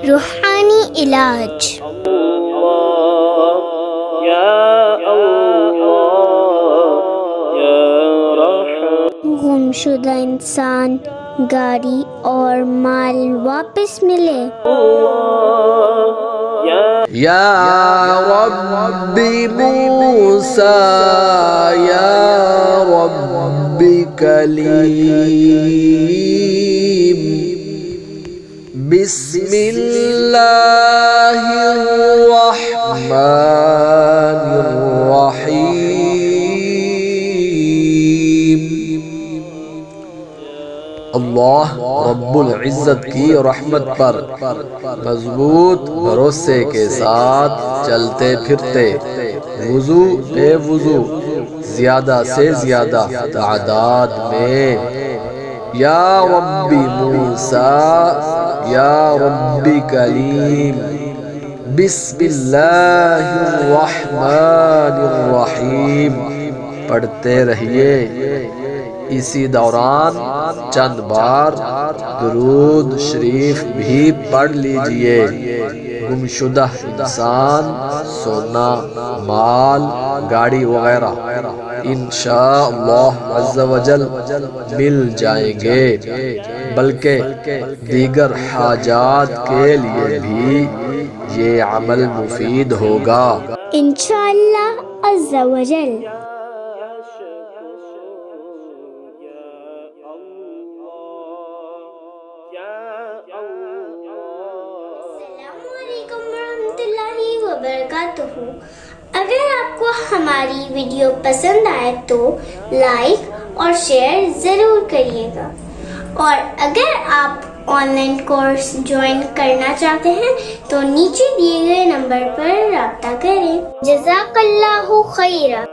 روحانی علاج. گمشدہ انسان، گاڑی اور مال واپس ملے. یا رب موسیٰ یا رب کلیم، بسم اللہ الرحمن الرحیم. اللہ رب العزت کی رحمت پر مضبوط بھروسے کے ساتھ چلتے پھرتے، وضو بے وضو زیادہ سے زیادہ تعداد میں، یا رب موسیٰ یا رب کلیم، بسم اللہ الرحمن الرحیم پڑھتے رہیے. اسی دوران چند بار درود شریف بھی پڑھ لیجئے. گمشدہ انسان، سونا، مال، گاڑی وغیرہ انشاءاللہ عز و جل مل جائیں گے، بلکہ دیگر حاجات کے لیے بھی یہ عمل مفید ہوگا انشاءاللہ عز و جل. السلام علیکم ورحمۃ اللہ وبرکاتہ. اگر آپ کو ہماری ویڈیو پسند آئے تو لائک اور شیئر ضرور کریے گا، اور اگر آپ آن لائن کورس جوائن کرنا چاہتے ہیں تو نیچے دیے گئے نمبر پر رابطہ کریں. جزاک اللہ خیرہ.